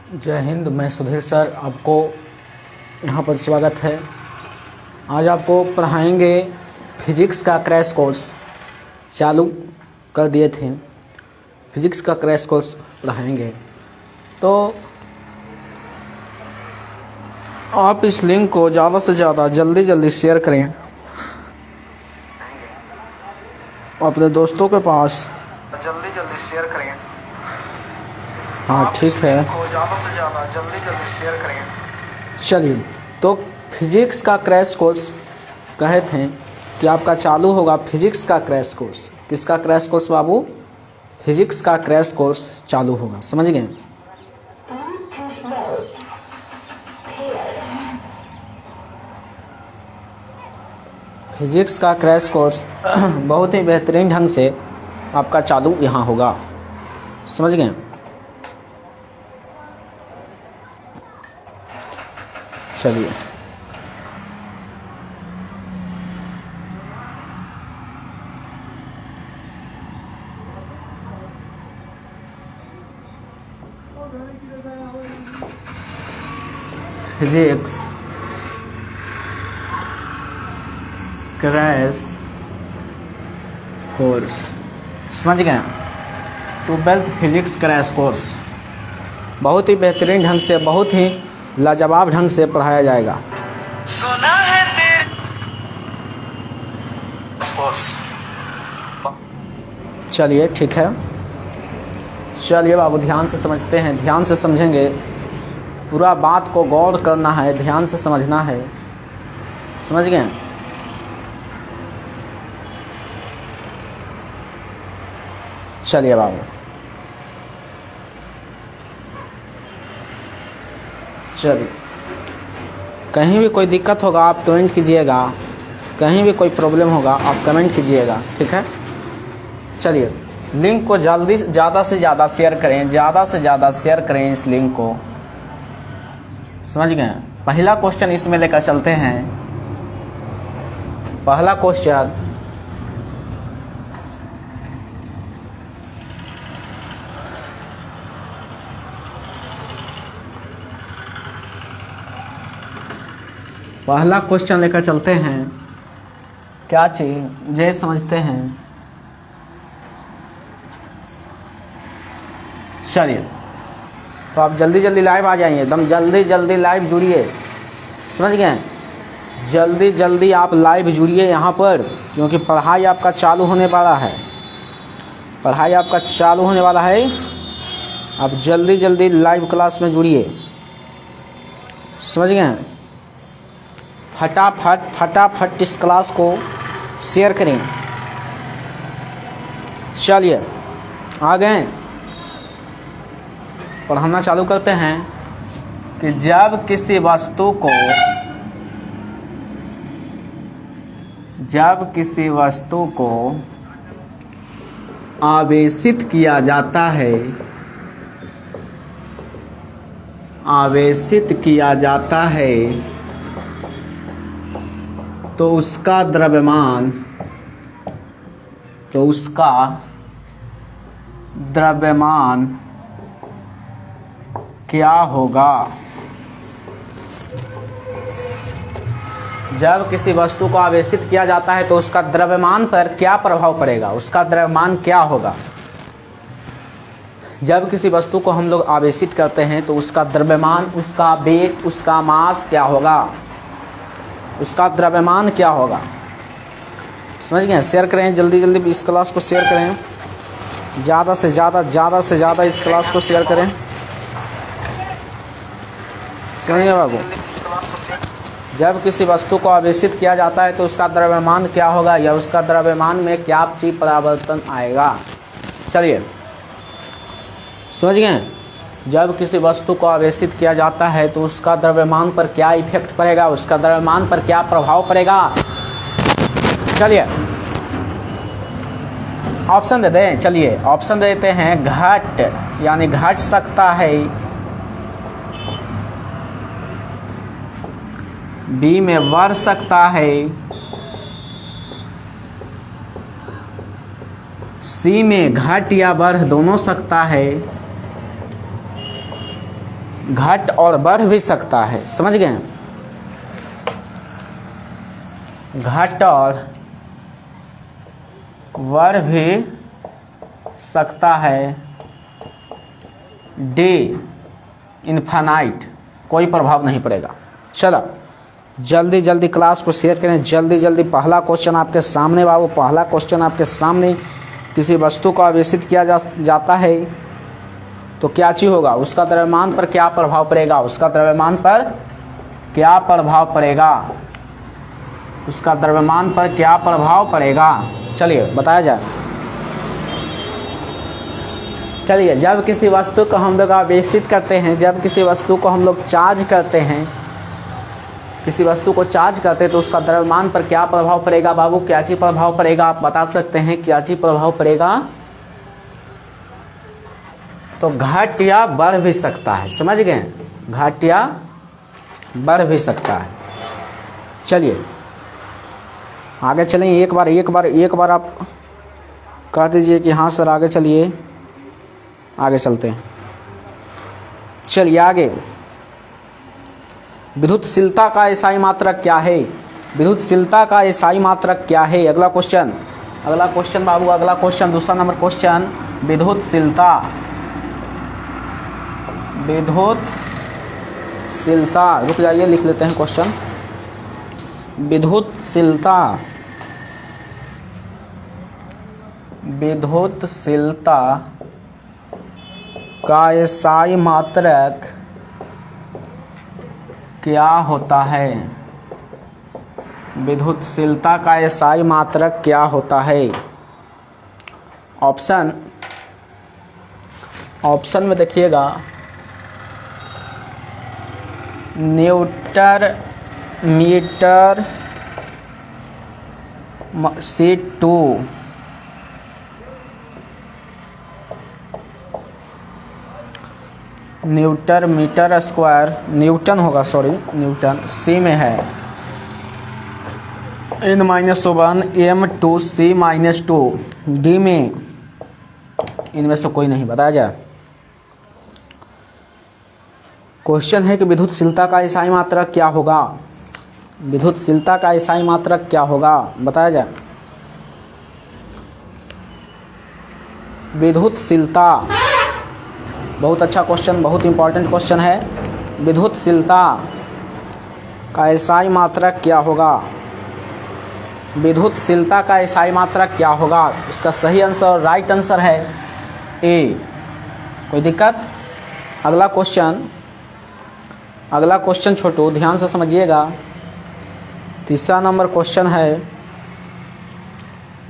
जय हिंद। मैं सुधीर सर आपको यहाँ पर स्वागत है। आज आपको पढ़ाएंगे फिजिक्स का क्रैश कोर्स चालू कर दिए थे। फिजिक्स का क्रैश कोर्स पढ़ाएंगे तो आप इस लिंक को ज़्यादा से ज़्यादा जल्दी शेयर करें अपने दोस्तों के पास। जल्दी शेयर करें। हाँ ठीक है, ज़्यादा से ज़्यादा जल्दी शेयर करें। चलिए, तो फिजिक्स का क्रैश कोर्स कहे थे कि आपका चालू होगा फिजिक्स का क्रैश कोर्स। किसका क्रैश कोर्स बाबू? फिजिक्स का क्रैश कोर्स चालू होगा, समझ गए? फिजिक्स का क्रैश कोर्स बहुत ही बेहतरीन ढंग से आपका चालू यहाँ होगा, समझ गए? चलिए, फिजिक्स क्रैश कोर्स, समझ गए? 12th फिजिक्स क्रैश कोर्स बहुत ही बेहतरीन ढंग से, बहुत ही लाजवाब ढंग से पढ़ाया जाएगा। सुना है चलिए ठीक है, चलिए बाबू ध्यान से समझते हैं, ध्यान से समझेंगे। पूरा बात को गौर करना है, ध्यान से समझना है, समझ गए? चलिए बाबू, चलिए, कहीं भी कोई दिक्कत होगा आप कमेंट कीजिएगा, कहीं भी कोई प्रॉब्लम होगा आप कमेंट कीजिएगा, ठीक है? चलिए, लिंक को जल्दी ज़्यादा से ज़्यादा शेयर करें, ज़्यादा से ज़्यादा शेयर करें इस लिंक को, समझ गए? पहला क्वेश्चन इसमें लेकर चलते हैं। पहला क्वेश्चन, पहला क्वेश्चन लेकर चलते हैं। क्या चीज ये समझते हैं। चलिए, तो आप जल्दी लाइव आ जाइए, एकदम जल्दी लाइव जुड़िए, समझ गए? जल्दी आप लाइव जुड़िए यहाँ पर, क्योंकि पढ़ाई आपका चालू होने वाला है। पढ़ाई आपका चालू होने वाला है। आप जल्दी लाइव क्लास में जुड़िए, समझ गए? फटाफट इस क्लास को शेयर करें। चलिए आ गए, पढ़ाना चालू करते हैं कि जब किसी वस्तु को आवेशित किया जाता है तो उसका द्रव्यमान क्या होगा? जब किसी वस्तु को आवेशित किया जाता है तो उसका द्रव्यमान पर क्या प्रभाव पड़ेगा? उसका द्रव्यमान क्या होगा? जब किसी वस्तु को हम लोग आवेशित करते हैं तो उसका द्रव्यमान, उसका वेट, उसका मास क्या होगा? उसका द्रव्यमान क्या होगा? समझ गए? शेयर करें, जल्दी इस क्लास को शेयर करें, ज़्यादा से ज़्यादा इस क्लास को शेयर करें, समझ गए बाबू? जब किसी वस्तु को आवेशित किया जाता है तो उसका द्रव्यमान क्या होगा, या उसका द्रव्यमान में क्या चीज परिवर्तन आएगा? चलिए, समझ गए? जब किसी वस्तु को आवेशित किया जाता है तो उसका द्रव्यमान पर क्या इफेक्ट पड़ेगा, उसका द्रव्यमान पर क्या प्रभाव पड़ेगा? चलिए ऑप्शन दे दें। चलिए ऑप्शन देते हैं। घट यानी घट सकता है, बी में बढ़ सकता है, सी में घट या बढ़ दोनों सकता है, घट और बढ़ भी सकता है, समझ गए, घट और बढ़ भी सकता है, डी इन्फानाइट, कोई प्रभाव नहीं पड़ेगा। चलो जल्दी जल्दी क्लास को शेयर करें, जल्दी जल्दी। पहला क्वेश्चन आपके सामने बाबू, पहला क्वेश्चन आपके सामने। किसी वस्तु को आवेशित किया जाता है तो क्या चीज होगा, उसका द्रव्यमान पर क्या प्रभाव पड़ेगा, उसका द्रव्यमान पर क्या प्रभाव पड़ेगा, उसका द्रव्यमान पर क्या प्रभाव पड़ेगा। चलिए बताया जाए। चलिए, जब किसी वस्तु को हम लोग आवेशित करते हैं, जब किसी वस्तु को हम लोग चार्ज करते हैं, किसी वस्तु को चार्ज करते हैं तो उसका द्रव्यमान पर क्या प्रभाव पड़ेगा बाबू, क्या चीज प्रभाव पड़ेगा, आप बता सकते हैं क्या चीज प्रभाव पड़ेगा। तो घट या बढ़ भी सकता है, समझ गए, घट या बढ़ भी सकता है। चलिए आगे चलेंगे। एक बार आप कह दीजिए कि हाँ सर आगे चलिए, आगे चलते हैं। चलिए आगे, विद्युतशीलता का एसआई मात्रक क्या है, विद्युतशीलता का एसआई मात्रक क्या है। अगला क्वेश्चन बाबू, अगला क्वेश्चन, दूसरा नंबर क्वेश्चन, विद्युतशीलता, रुक जाइए लिख लेते हैं क्वेश्चन। विद्युतशीलता का एसआई मात्रक क्या होता है, विद्युतशीलता का एसआई मात्रक क्या होता है। ऑप्शन में देखिएगा, newton metre C2, newton metre square, newton होगा, सॉरी न्यूटन। सी में है N-1 M2C-2, डी में इनमें से कोई नहीं, बताया जाए। क्वेश्चन है कि विद्युतशीलता का एसआई मात्रक क्या होगा, विद्युतशीलता का एसआई मात्रक क्या होगा, बताया जाए। विद्युतशीलता, बहुत अच्छा क्वेश्चन, बहुत इंपॉर्टेंट क्वेश्चन है। विद्युतशीलता का एसआई मात्रक क्या होगा, विद्युतशीलता का एसआई मात्रक क्या होगा। इसका सही आंसर, राइट आंसर है ए। कोई दिक्कत। अगला क्वेश्चन छोटू ध्यान से समझिएगा। तीसरा नंबर क्वेश्चन है,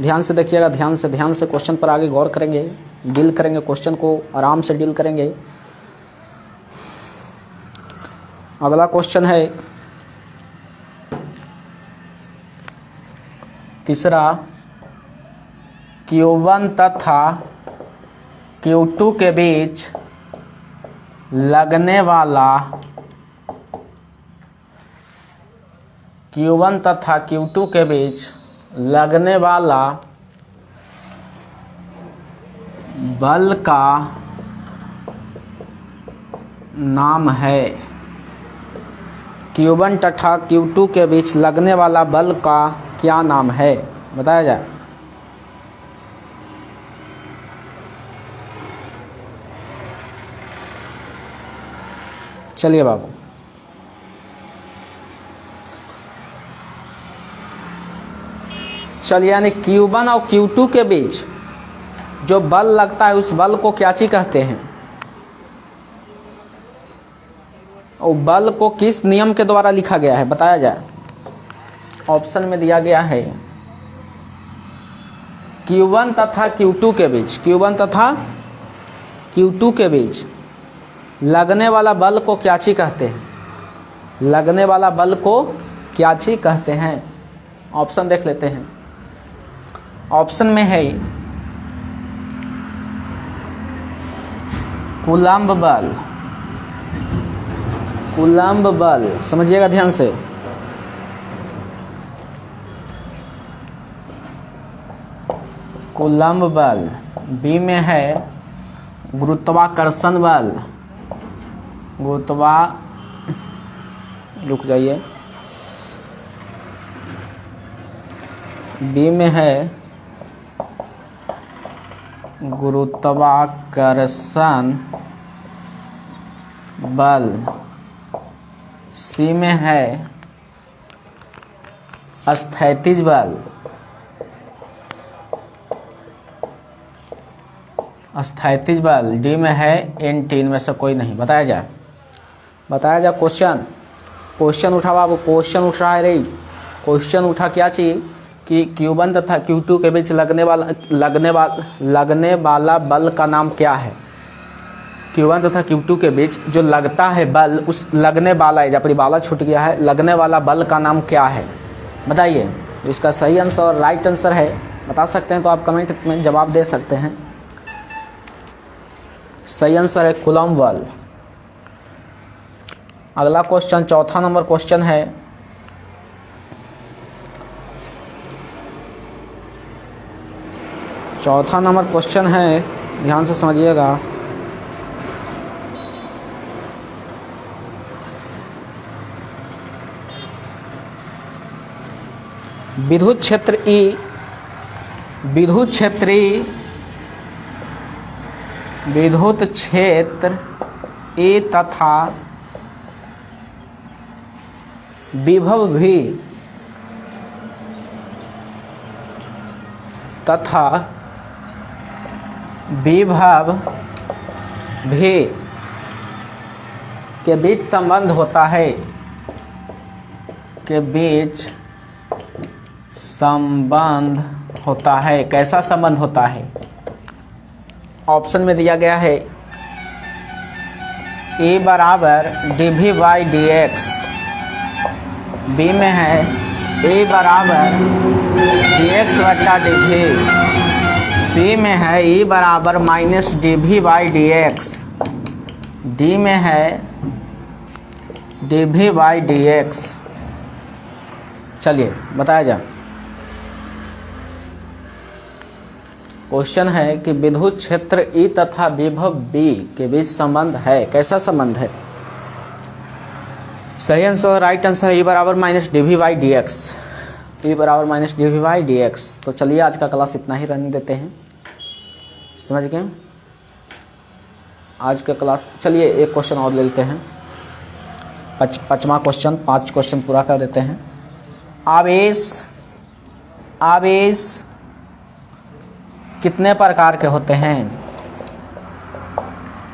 ध्यान से देखिएगा, ध्यान से क्वेश्चन पर आगे गौर करेंगे, डील करेंगे, क्वेश्चन को आराम से डील करेंगे। अगला क्वेश्चन है तीसरा, Q1 तथा Q2 के बीच लगने वाला, Q1 तथा Q2 के बीच लगने वाला बल का नाम है। Q1 तथा Q2 के बीच लगने वाला बल का क्या नाम है, बताया जाए। चलिए बाबू, चलिए, यानी Q1 और Q2 के बीच जो बल लगता है उस बल को क्या चीज कहते हैं, और बल को किस नियम के द्वारा लिखा गया है, बताया जाए। ऑप्शन में दिया गया है Q1 तथा Q2 के बीच, Q1 तथा Q2 के बीच लगने वाला बल को क्या चीज कहते हैं, लगने वाला बल को क्या चीज कहते हैं। ऑप्शन देख लेते हैं। ऑप्शन में है कूलम्ब बल, कूलम्ब बल, समझिएगा ध्यान से। कूलम्ब बल। बी में है गुरुत्वाकर्षण बल, गुरुत्वा, रुक जाइए, बी में है गुरुत्वाकर्षण बल, सी में है स्थैतिज बल, स्थैतिज बल, डी में है इन तीन में से कोई नहीं। बताया जाए क्वेश्चन उठा बाबू, क्वेश्चन उठ रहा है रे। क्वेश्चन उठा क्या चाहिए कि Q1 तथा Q2 के बीच लगने वाला बल का नाम क्या है। Q1 तथा Q2 के बीच जो लगता है बल, उस लगने वाला है, जब वाला छूट गया है, लगने वाला बल का नाम क्या है बताइए। तो इसका सही आंसर और राइट आंसर है, बता सकते हैं तो आप कमेंट में जवाब दे सकते हैं। सही आंसर है कूलम्ब बल। अगला क्वेश्चन, चौथा नंबर क्वेश्चन है, चौथा नंबर क्वेश्चन है, ध्यान से समझिएगा। विद्युत क्षेत्र E तथा विभव भी के बीच संबंध होता है, कैसा संबंध होता है। ऑप्शन में दिया गया है E बराबर dV बाई dx, बी में है E बराबर dx बटा dV, सी में है E बराबर minus dV by dx, D में है dV बाई dx। चलिए बताया जाए। क्वेश्चन है कि विद्युत क्षेत्र E तथा विभव B के बीच संबंध है, कैसा संबंध है। सही आंसर, राइट आंसर E बराबर minus dV by dx, E बराबर माइनस dV बाई dx। तो चलिए आज का क्लास इतना ही रहने देते हैं, समझ गए आज का क्लास। चलिए एक क्वेश्चन और ले लेते हैं, पांचवा क्वेश्चन, 5 क्वेश्चन पूरा कर देते हैं। आवेश कितने प्रकार के होते हैं।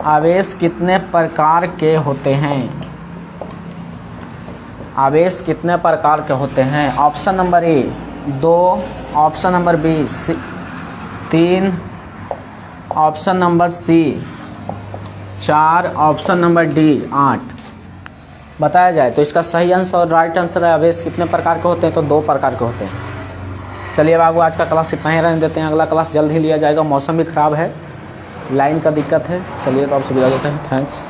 आवेश कितने प्रकार के होते हैं। आवेश कितने प्रकार के होते हैं। Option number A 2, option number B 3, option number C 4, option number D 8। बताया जाए तो इसका सही आंसर और राइट आंसर है आवेश कितने प्रकार के होते हैं, तो 2 प्रकार के होते हैं। चलिए बाबू आज का क्लास इतना ही रहने देते हैं, अगला क्लास जल्द ही लिया जाएगा। मौसम भी ख़राब है, लाइन का दिक्कत है। चलिए तो आपसे विदा देते हैं, थैंक्स।